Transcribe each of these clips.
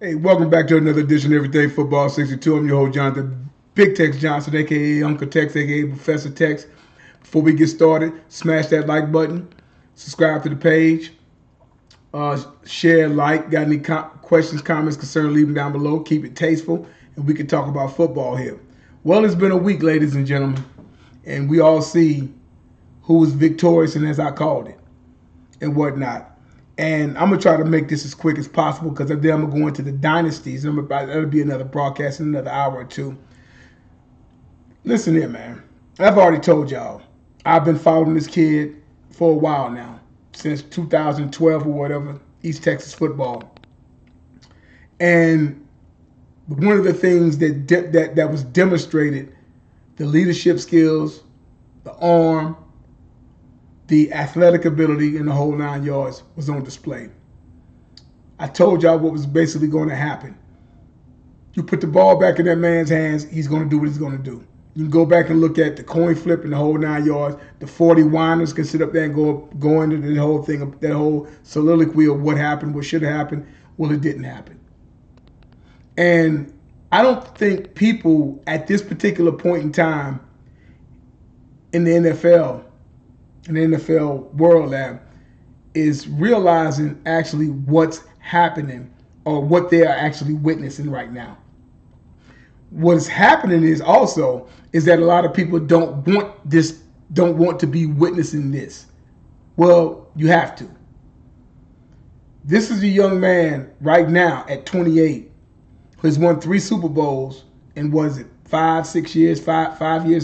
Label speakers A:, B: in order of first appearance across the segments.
A: Hey, welcome back to another edition of Everything Football 62. I'm your host, Jonathan Big Tex Johnson, aka Uncle Tex, aka Professor Tex. Before we get started, smash that like button, subscribe to the page, share, like. Got any questions, comments, concerns, leave them down below. Keep it tasteful, and we can talk about football here. Well, it's been a week, ladies and gentlemen, and we all see who was victorious, and as I called it, and whatnot. And I'm gonna try to make this as quick as possible because then I'm gonna go into the dynasties. And that'll be another broadcast in another hour or two. Listen here, man. I've already told y'all. I've been following this kid for a while now, since 2012 or whatever, East Texas football. And one of the things that was demonstrated, the leadership skills, the arm, the athletic ability in the whole 9 yards was on display. I told y'all what was basically going to happen. You put the ball back in that man's hands, he's going to do what he's going to do. You can go back and look at the coin flip in the whole 9 yards. The 40 whiners can sit up there and go into the whole thing, that whole soliloquy of what happened, what should have happened. Well, it didn't happen. And I don't think people at this particular point in time in the NFL world lab is realizing actually what's happening or what they are actually witnessing right now. What's happening is that a lot of people don't want to be witnessing this. Well, you have to. This is a young man right now at 28 who has won 3 Super Bowls in, was it 5 years?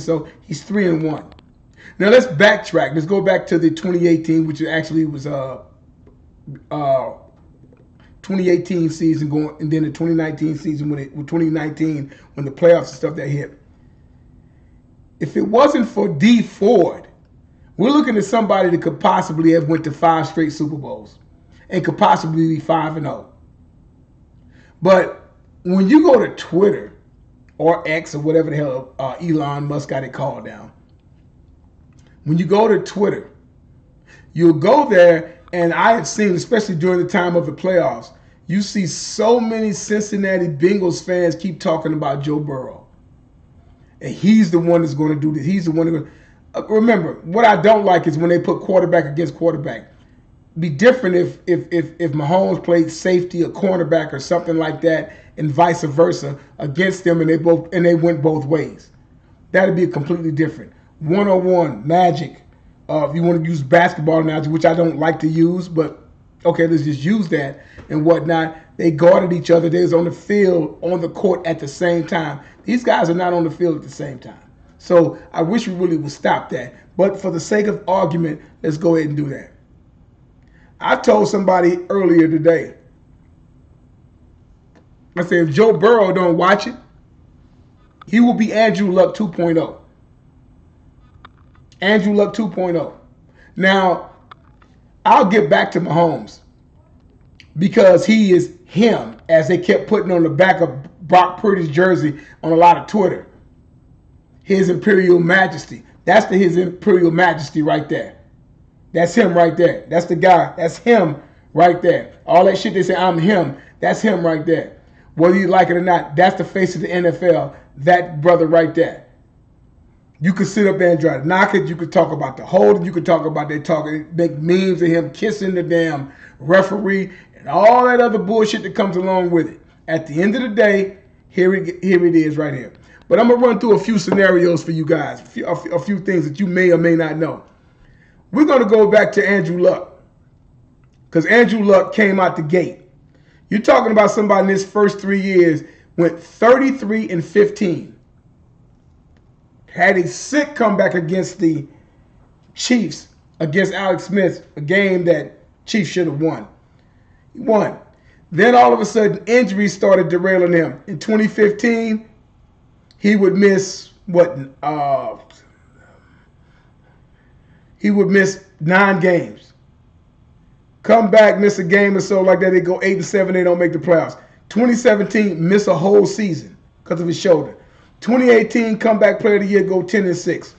A: So he's 3-1. Now let's backtrack. Let's go back to the 2018, which actually was 2018 season going, and then the 2019 season when the playoffs and stuff that hit. If it wasn't for D Ford, we're looking at somebody that could possibly have went to 5 straight Super Bowls and could possibly be 5-0. But when you go to Twitter or X or whatever the hell Elon Musk got it called now. When you go to Twitter, you'll go there, and I have seen, especially during the time of the playoffs, you see so many Cincinnati Bengals fans keep talking about Joe Burrow. And he's the one that's going to do this. He's the one that's going to... Remember, what I don't like is when they put quarterback against quarterback. It'd be different if Mahomes played safety or cornerback or something like that, and vice versa against them, and they went both ways. That'd be completely different. One-on-one magic. If you want to use basketball analogy, which I don't like to use, but okay, let's just use that and whatnot. They guarded each other. They was on the field, on the court at the same time. These guys are not on the field at the same time. So I wish we really would stop that. But for the sake of argument, let's go ahead and do that. I told somebody earlier today, I said, if Joe Burrow don't watch it, he will be Andrew Luck 2.0. Andrew Luck 2.0. Now, I'll get back to Mahomes because he is him, as they kept putting on the back of Brock Purdy's jersey on a lot of Twitter. His Imperial Majesty. That's His Imperial Majesty right there. That's him right there. That's the guy. That's him right there. All that shit they say, I'm him. That's him right there. Whether you like it or not, that's the face of the NFL. That brother right there. You could sit up there and try to knock it. You could talk about the holding. You could talk about make memes of him kissing the damn referee and all that other bullshit that comes along with it. At the end of the day, here it is right here. But I'm going to run through a few scenarios for you guys, a few things that you may or may not know. We're going to go back to Andrew Luck because Andrew Luck came out the gate. You're talking about somebody in his first 3 years went 33-15. Had a sick comeback against the Chiefs, against Alex Smith, a game that Chiefs should have won. He won. Then all of a sudden, injuries started derailing him. In 2015, he would miss he would miss 9 games. Come back, miss a game or so like that, they go 8-7, they don't make the playoffs. 2017, miss a whole season because of his shoulder. 2018, comeback player of the year, go 10-6.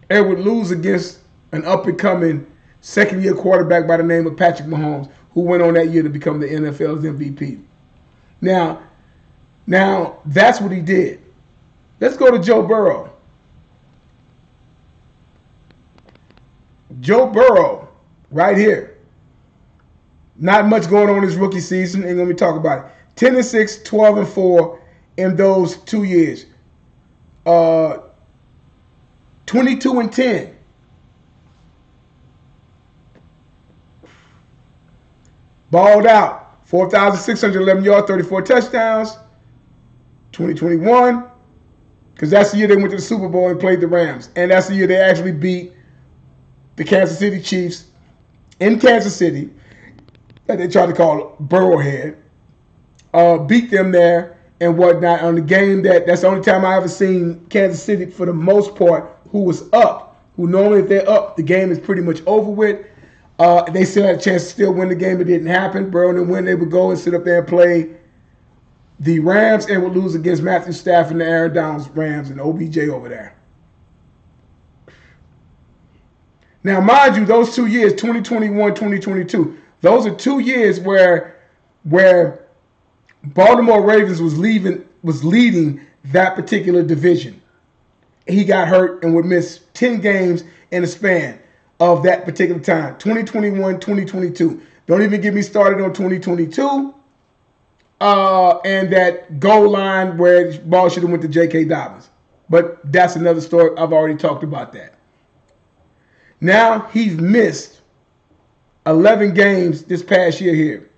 A: They would lose against an up-and-coming second-year quarterback by the name of Patrick Mahomes, who went on that year to become the NFL's MVP. Now that's what he did. Let's go to Joe Burrow. Joe Burrow, right here. Not much going on in his rookie season. Ain't going to be talking about it. 10-6, 12-4 in those 2 years. 22-10. Balled out. 4,611 yards, 34 touchdowns. 2021. Because that's the year they went to the Super Bowl and played the Rams. And that's the year they actually beat the Kansas City Chiefs in Kansas City, that they tried to call Burrowhead. Beat them there and whatnot on the game that's the only time I ever seen Kansas City, for the most part, who was up. Who normally, if they're up, the game is pretty much over with. They still had a chance to still win the game. It didn't happen. Burrow didn't win. They would go and sit up there and play the Rams and would lose against Matthew Stafford and the Aaron Donald's Rams and OBJ over there. Now, mind you, those 2 years, 2021, 2022, those are 2 years where Baltimore Ravens was leading that particular division. He got hurt and would miss 10 games in the span of that particular time. 2021, 2022. Don't even get me started on 2022 and that goal line where the ball should have went to J.K. Dobbins. But that's another story. I've already talked about that. Now he's missed 11 games this past year here.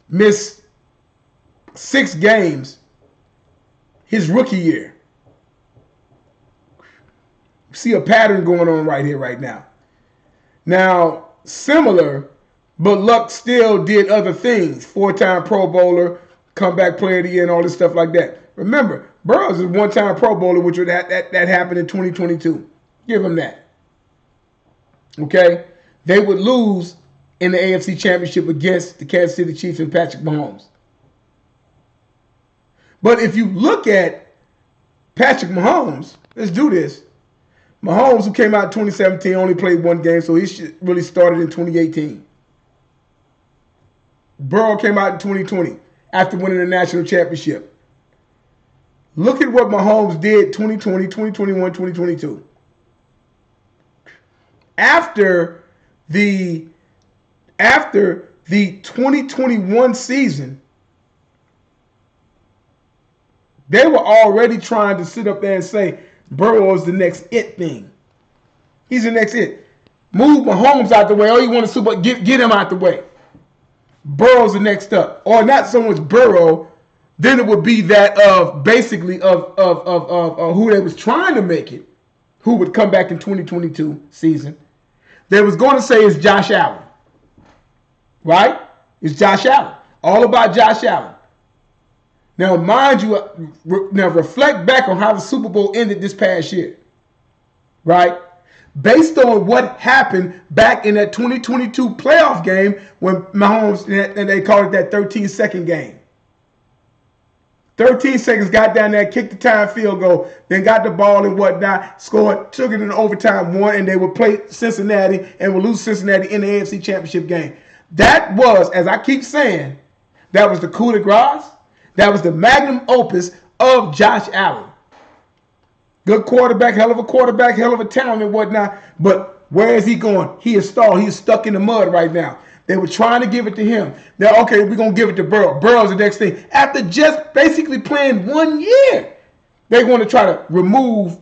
A: Missed 6 games his rookie year. See a pattern going on right here, right now. Now, similar, but Luck still did other things. 4-time Pro Bowler, comeback player of the year, and all this stuff like that. Remember, Burrow is a 1-time Pro Bowler, which that happened in 2022. Give him that. Okay? They would lose in the AFC Championship against the Kansas City Chiefs and Patrick Mahomes. But if you look at Patrick Mahomes, let's do this. Mahomes, who came out in 2017, only played 1 game, so he really started in 2018. Burrow came out in 2020 after winning the national championship. Look at what Mahomes did 2020, 2021, 2022. After the 2021 season, they were already trying to sit up there and say Burrow is the next it thing. He's the next it. Move Mahomes out the way. Oh, you want to Super Bowl? Get him out the way. Burrow's the next up. Or not so much Burrow. Then it would be that of basically of who they was trying to make it, who would come back in 2022 season. They was going to say it's Josh Allen. Right? It's Josh Allen. All about Josh Allen. Now, mind you, reflect back on how the Super Bowl ended this past year. Right? Based on what happened back in that 2022 playoff game when Mahomes, and they called it that 13-second game. 13 seconds, got down there, kicked the time field goal, then got the ball and whatnot, scored, took it in overtime, won, and they would play Cincinnati and would lose Cincinnati in the AFC Championship game. That was, as I keep saying, that was the coup de grace. That was the magnum opus of Josh Allen. Good quarterback, hell of a talent and whatnot. But where is he going? He is stalled. He is stuck in the mud right now. They were trying to give it to him. Now, okay, we're going to give it to Burrow. Burrow's the next thing. After just basically playing 1 year, they're going to try to remove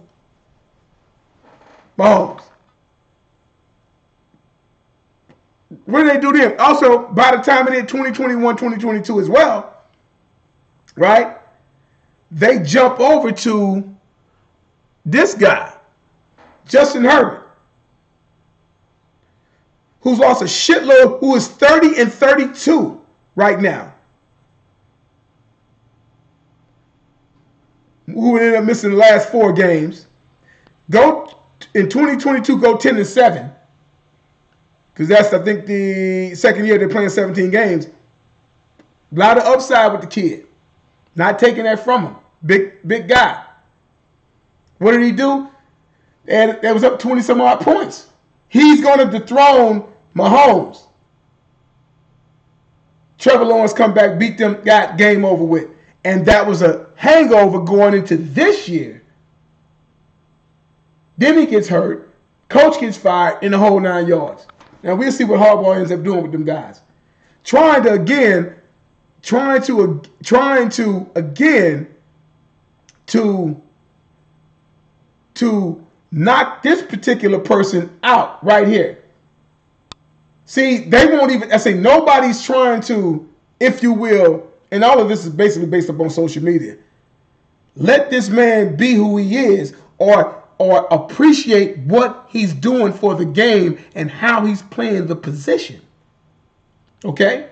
A: Mahomes. What did they do then? Also, by the time it hit 2021, 2022 as well, right, they jump over to this guy, Justin Herbert, who's lost a shitload, who is 30-32 right now. Who ended up missing the last 4 games. Go in 2022, go 10-7. Because that's, I think, the second year they're playing 17 games. A lot of upside with the kid. Not taking that from him. Big guy. What did he do? And they was up 20 some odd points. He's going to dethrone Mahomes. Trevor Lawrence come back, beat them, got game over with. And that was a hangover going into this year. Then he gets hurt. Coach gets fired in the whole 9 yards. Now we'll see what Harbaugh ends up doing with them guys. Trying to knock this particular person out right here. See, they won't even, I say nobody's trying to, if you will, and all of this is basically based upon social media. Let this man be who he is, or appreciate what he's doing for the game and how he's playing the position. Okay?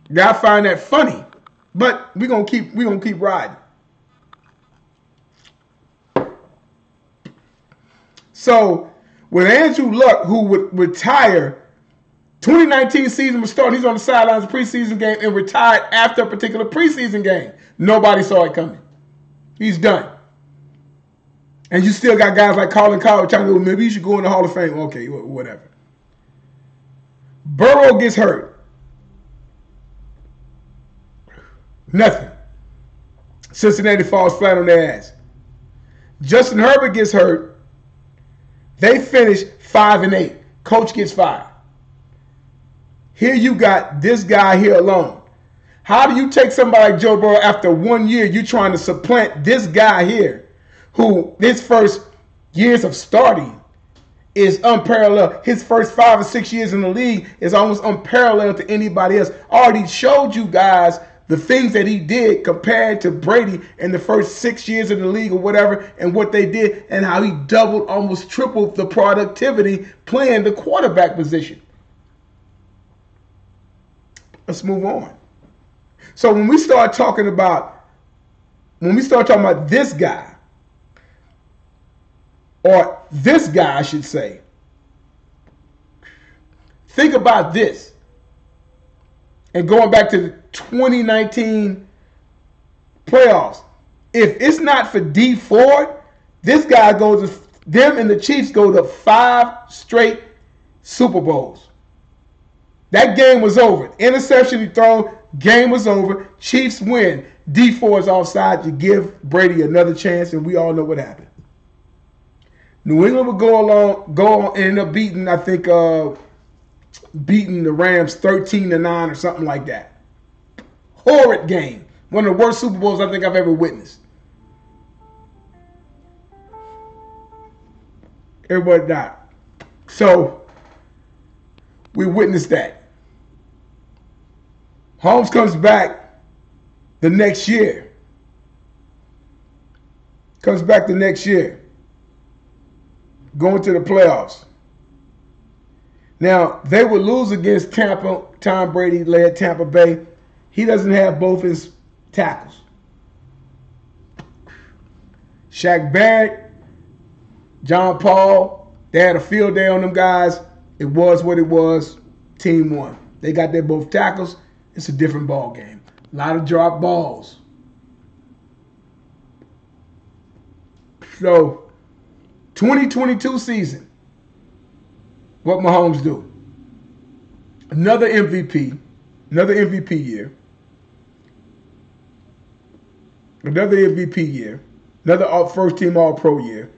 A: Now I find that funny, but we're gonna keep riding. So with Andrew Luck, who would retire, 2019 season was starting. He's on the sidelines of the preseason game and retired after a particular preseason game. Nobody saw it coming. He's done. And you still got guys like Colin Cowherd trying to go, maybe you should go in the Hall of Fame. Okay, whatever. Burrow gets hurt. Nothing. Cincinnati falls flat on their ass. Justin Herbert gets hurt. They finish 5-8. Coach gets fired. Here you got this guy here alone. How do you take somebody like Joe Burrow after 1 year, you're trying to supplant this guy here, who his first years of starting is unparalleled. His first 5 or 6 years in the league is almost unparalleled to anybody else. I already showed you guys the things that he did compared to Brady in the first 6 years in the league or whatever, and what they did, and how he doubled, almost tripled the productivity playing the quarterback position. Let's move on. So when we start talking about this guy, or this guy, I should say, think about this. And going back to the 2019 playoffs, if it's not for D Ford, this guy goes, them and the Chiefs go to 5 straight Super Bowls. That game was over. Interception he thrown, game was over. Chiefs win. D Ford's offside. You give Brady another chance, and we all know what happened. New England would go on, and end up beating, I think, beating the Rams 13-9 or something like that. Horrid game. One of the worst Super Bowls I think I've ever witnessed. Everybody died. So we witnessed that. Holmes comes back the next year. Going to the playoffs. Now, they would lose against Tampa. Tom Brady led Tampa Bay. He doesn't have both his tackles. Shaq Barrett, John Paul, they had a field day on them guys. It was what it was. Team won. They got their both tackles. It's a different ball game. A lot of drop balls. So, 2022 season, what Mahomes do? Another MVP year. Another first team All-Pro year.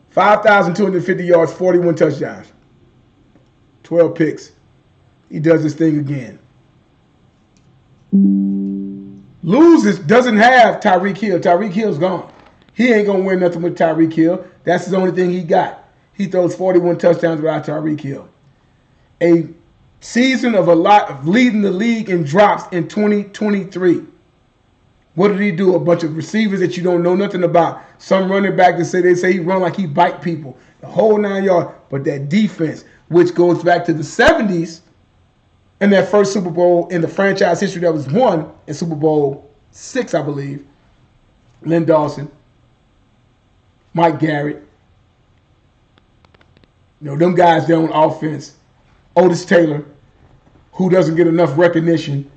A: 5,250 yards, 41 touchdowns. 12 picks. He does this thing again. Loses, doesn't have Tyreek Hill. Tyreek Hill's gone. He ain't going to win nothing with Tyreek Hill. That's the only thing he got. He throws 41 touchdowns without Tyreek Hill. A season of leading the league in drops in 2023. What did he do? A bunch of receivers that you don't know nothing about. Some running back that they say he run like he bite people. The whole 9 yards. But that defense, which goes back to the 70s, and that first Super Bowl in the franchise history that was won in Super Bowl VI, I believe. Lynn Dawson, Mike Garrett. You know, them guys there on offense. Otis Taylor, who doesn't get enough recognition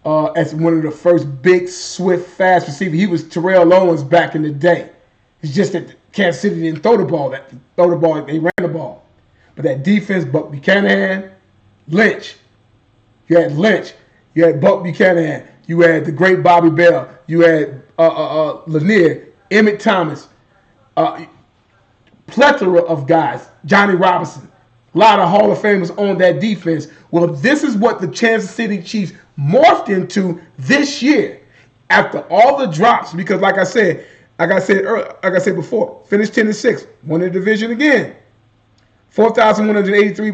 A: as one of the first big, swift, fast receivers. He was Terrell Owens back in the day. It's just that Kansas City didn't throw the ball. They ran the ball. But that defense, Buck Buchanan, Lynch. You had Lynch. You had Buck Buchanan. You had the great Bobby Bell. You had Lanier, Emmett Thomas, plethora of guys. Johnny Robinson. A lot of Hall of Famers on that defense. Well, this is what the Kansas City Chiefs morphed into this year after all the drops. Because, like I said before, finished 10-6, won the division again. 4,183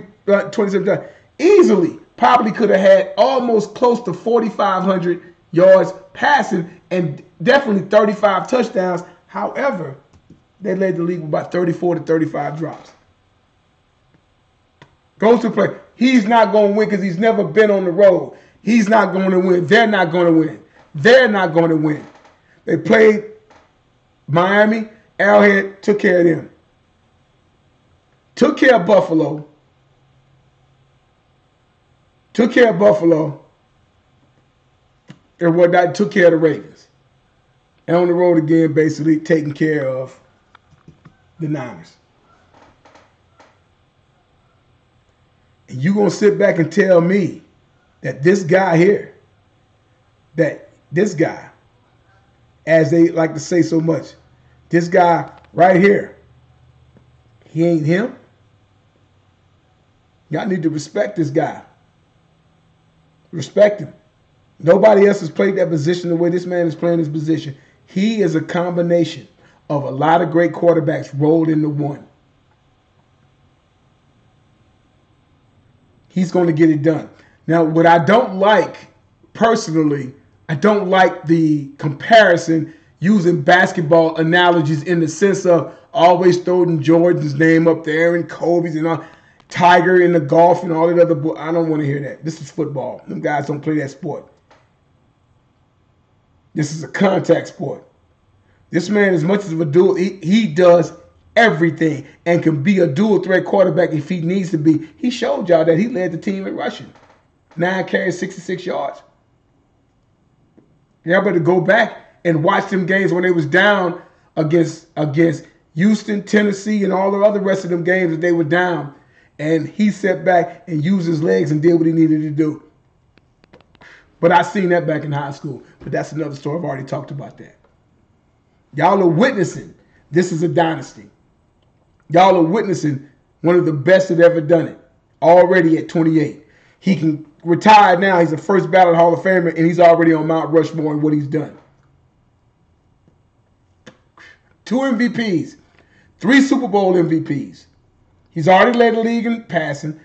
A: 27 easily. Probably could have had almost close to 4,500 yards passing and definitely 35 touchdowns. However, they led the league with about 34 to 35 drops. Goes to play. He's not going to win because he's never been on the road. He's not going to win. They're not going to win. They're not going to win. They played Miami. Arrowhead took care of them. Took care of Buffalo. Took care of Buffalo. And whatnot, took care of the Ravens. And on the road again, basically taking care of the Niners. And you going to sit back and tell me that this guy here, as they like to say so much, this guy right here, he ain't him? Y'all need to respect this guy. Respect him. Nobody else has played that position the way this man is playing his position. He is a combination of a lot of great quarterbacks rolled into one. He's going to get it done. Now, what I don't like, personally, I don't like the comparison using basketball analogies in the sense of always throwing Jordan's name up there and Kobe's and all, Tiger in the golf and all that other. I don't want to hear that. This is football. Them guys don't play that sport. This is a contact sport. This man, as much as a dual, he does everything and can be a dual threat quarterback if he needs to be. He showed y'all that he led the team in rushing. 9 carries, 66 yards. Y'all better go back and watch them games when they was down against Houston, Tennessee, and all the other rest of them games that they were down. And he sat back and used his legs and did what he needed to do. But I seen that back in high school. But that's another story. I've already talked about that. Y'all are witnessing. This is a dynasty. Y'all are witnessing one of the best that ever done it. Already at 28. He can retire now. He's a first ballot Hall of Famer, and he's already on Mount Rushmore in what he's done. 2 MVPs. 3 Super Bowl MVPs. He's already led the league in passing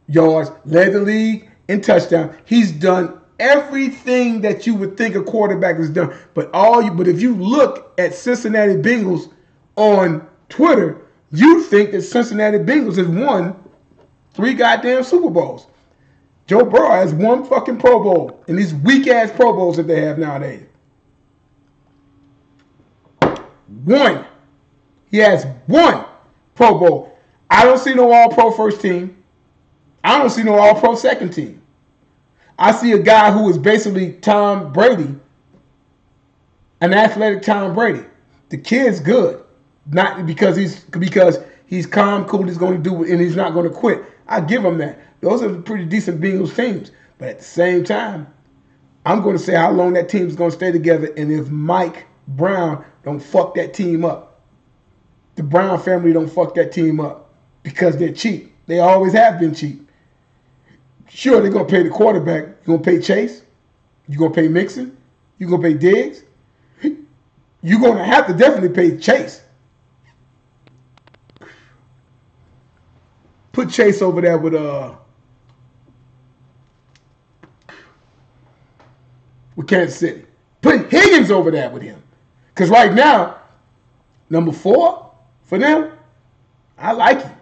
A: yards, led the league in touchdown. He's done everything that you would think a quarterback has done. But if you look at Cincinnati Bengals on Twitter, you think that Cincinnati Bengals has won 3 goddamn Super Bowls. Joe Burrow has 1 fucking Pro Bowl in these weak-ass Pro Bowls that they have nowadays. 1. He has 1 Pro Bowl. I don't see no All-Pro first team. I don't see no All-Pro second team. I see a guy who is basically Tom Brady, an athletic Tom Brady. The kid's good, not because he's calm, cool, he's going to do it, and he's not going to quit. I give him that. Those are pretty decent Bengals teams. But at the same time, I'm going to say how long that team is going to stay together, and if Mike Brown don't fuck that team up. The Brown family don't fuck that team up. Because they're cheap. They always have been cheap. Sure, they're going to pay the quarterback. You're going to pay Chase. You're going to pay Mixon. You're going to pay Diggs. You're going to have to definitely pay Chase. Put Chase over there with Kansas City. Put Higgins over there with him. Because right now, number 4 for them, I like him.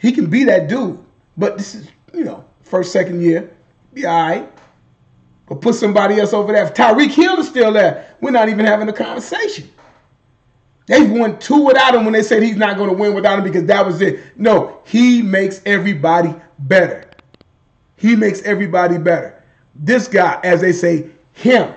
A: He can be that dude. But this is, first, second year. Be all right. But put somebody else over there. If Tyreek Hill is still there, we're not even having a conversation. They've won 2 without him when they said he's not going to win without him because that was it. No, he makes everybody better. He makes everybody better. This guy, as they say, him,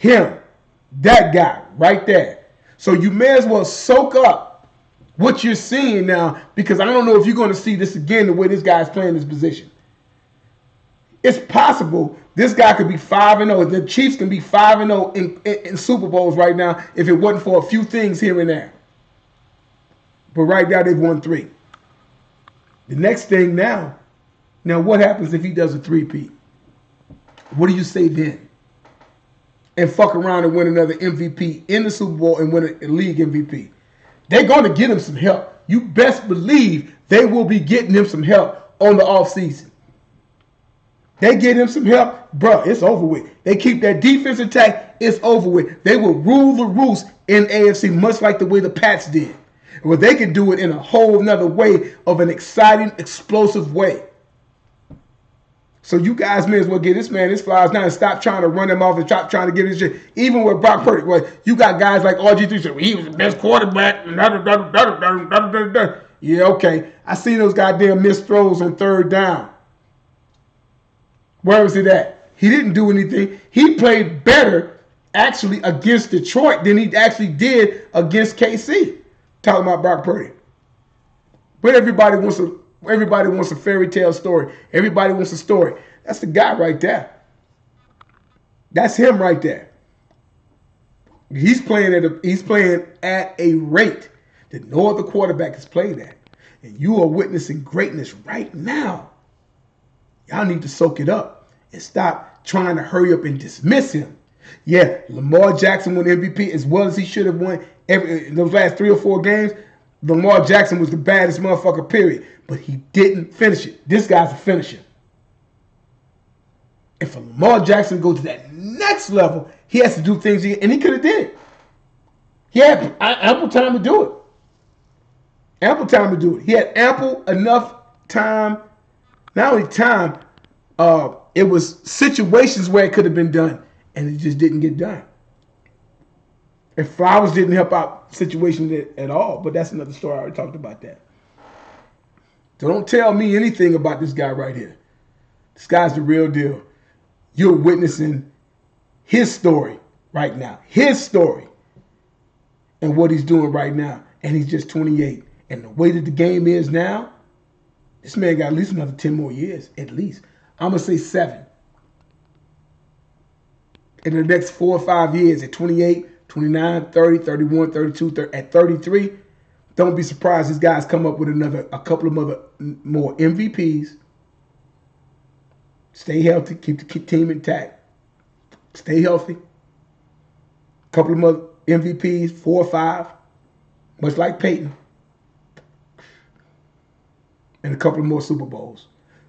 A: that guy right there. So you may as well soak up what you're seeing now, because I don't know if you're going to see this again the way this guy's playing this position. It's possible this guy could be 5-0. The Chiefs can be 5-0 in Super Bowls right now if it wasn't for a few things here and there. But right now they've won 3. The next thing now what happens if he does a 3-peat? What do you say then? And fuck around and win another MVP in the Super Bowl and win a league MVP. They're going to get him some help. You best believe they will be getting him some help on the offseason. They get him some help, bro, it's over with. They keep that defense intact, it's over with. They will rule the roost in AFC, much like the way the Pats did. Well, they can do it in a whole nother way of an exciting, explosive way. So you guys may as well get this man his flowers now and stop trying to run him off and stop trying to get his shit. Even with Brock Purdy, well, you got guys like RG3 saying, well, he was the best quarterback. Yeah, okay. I seen those goddamn missed throws on 3rd down. Where was it at? He didn't do anything. He played better, actually, against Detroit than he actually did against KC. Talking about Brock Purdy. But everybody wants a fairy tale story. Everybody wants a story. That's the guy right there. That's him right there. He's playing at a rate that no other quarterback is playing at. And you are witnessing greatness right now. Y'all need to soak it up and stop trying to hurry up and dismiss him. Yeah, Lamar Jackson won MVP as well as he should have won in those last 3 or 4 games. Lamar Jackson was the baddest motherfucker, period. But he didn't finish it. This guy's a finisher. And for Lamar Jackson to go to that next level, he has to do things, and he could have did it. He had ample time to do it. Ample time to do it. He had ample enough time. Not only time, it was situations where it could have been done, and it just didn't get done. And Flowers didn't help out situations at all, but that's another story. I already talked about that. So don't tell me anything about this guy right here. This guy's the real deal. You're witnessing his story right now. His story and what he's doing right now. And he's just 28. And the way that the game is now, this man got at least another 10 more years, at least. I'm going to say 7. In the next 4 or 5 years, at 28, 29, 30, 31, 32, at 33, don't be surprised these guys come up with a couple of more MVPs. Stay healthy, keep the team intact. Stay healthy. A couple of more MVPs, 4 or 5, much like Peyton. And a couple of more Super Bowls.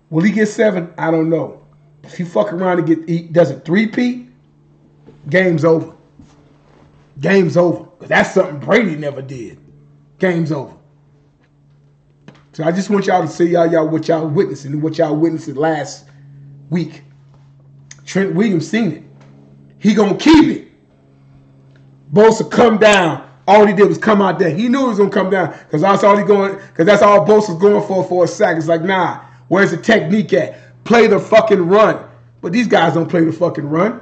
A: Will he get 7? I don't know. If he fuck around and he does a 3-peat, game's over. Game's over. Because that's something Brady never did. Game's over. So I just want y'all to see y'all what y'all witnessing and what y'all witnessed last week. Trent Williams seen it. He gonna keep it. Bosa come down. All he did was come out there. He knew he was gonna come down because that's all Bosa's going for a sack. It's like, nah, where's the technique at? Play the fucking run. But these guys don't play the fucking run.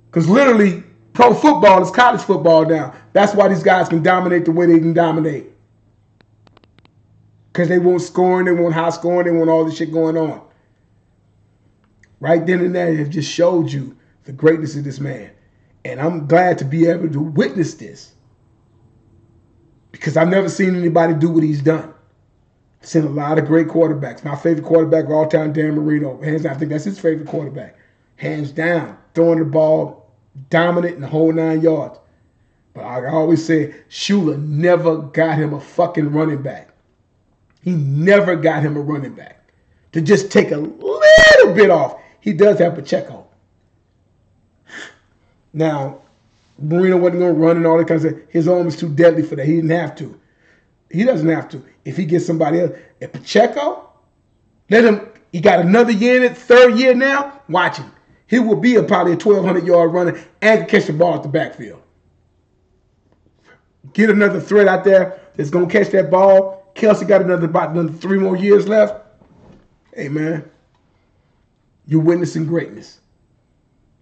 A: Because literally, pro football is college football now. That's why these guys can dominate the way they can dominate. Because they want scoring, they want high scoring, they want all this shit going on. Right then and there, it just showed you the greatness of this man. And I'm glad to be able to witness this. Because I've never seen anybody do what he's done. I've seen a lot of great quarterbacks. My favorite quarterback of all time, Dan Marino. Hands down, I think that's his favorite quarterback. Hands down. Throwing the ball, dominant in the whole 9 yards. But I always say, Shula never got him a fucking running back. He never got him a running back. To just take a little bit off. He does have Pacheco. Now, Marino wasn't going to run and all that kind of stuff. His arm was too deadly for that. He didn't have to. He doesn't have to. If he gets somebody else. If Pacheco, let him, he got another year in it, 3rd year now, watch him. He will be probably a 1,200-yard runner and can catch the ball at the backfield. Get another threat out there that's going to catch that ball. Kelsey got about another 3 more years left. Hey, man, you're witnessing greatness.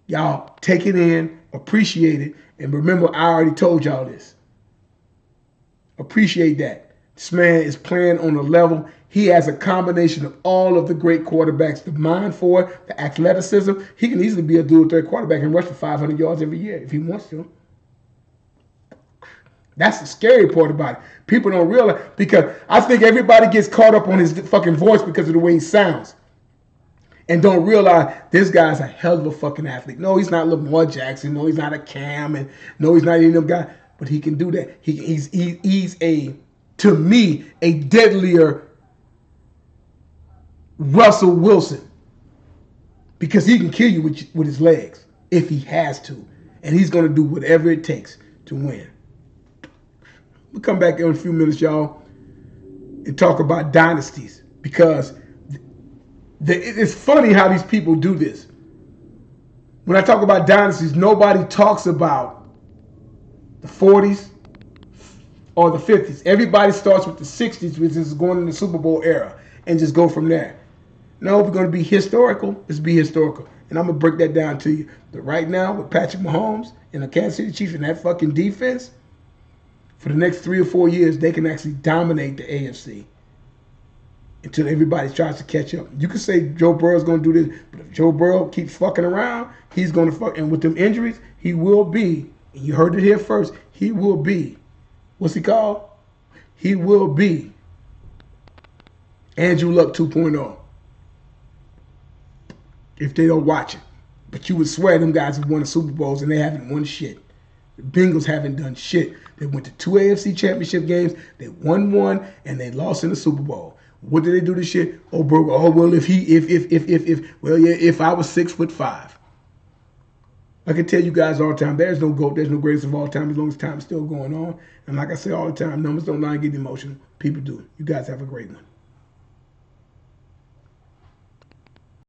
A: Y'all take it in, appreciate it, and remember, I already told y'all this. Appreciate that. This man is playing on a level. He has a combination of all of the great quarterbacks, the mind for it, the athleticism. He can easily be a dual threat quarterback and rush for 500 yards every year if he wants to. That's the scary part about it. People don't realize, because I think everybody gets caught up on his fucking voice because of the way he sounds. And don't realize this guy's a hell of a fucking athlete. No, he's not Lamar Jackson. No, he's not a Cam. And no, he's not any of them guys. But he can do that. He's a, to me, a deadlier Russell Wilson. Because he can kill you with his legs if he has to. And he's going to do whatever it takes to win. We'll come back in a few minutes, y'all, and talk about dynasties. Because it's funny how these people do this. When I talk about dynasties, nobody talks about the 40s or the 50s. Everybody starts with the 60s, which is going in the Super Bowl era, and just go from there. No, if we're going to be historical, let's be historical. And I'm going to break that down to you. But right now, with Patrick Mahomes and the Kansas City Chiefs and that fucking defense, for the next 3 or 4 years, they can actually dominate the AFC. Until everybody tries to catch up. You can say Joe Burrow's going to do this, but if Joe Burrow keeps fucking around, he's going to fuck. And with them injuries, he will be, and you heard it here first, he will be, what's he called? He will be Andrew Luck 2.0. If they don't watch it. But you would swear them guys have won the Super Bowls and they haven't won shit. The Bengals haven't done shit. They went to 2 AFC championship games, they won one, and they lost in the Super Bowl. What did they do this shit? Oh, bro. Oh, well, if I was 6'5". I can tell you guys all the time, there's no GOAT, there's no greatest of all time as long as time is still going on. And like I say all the time, numbers don't lie and get emotional. People do. You guys have a great one.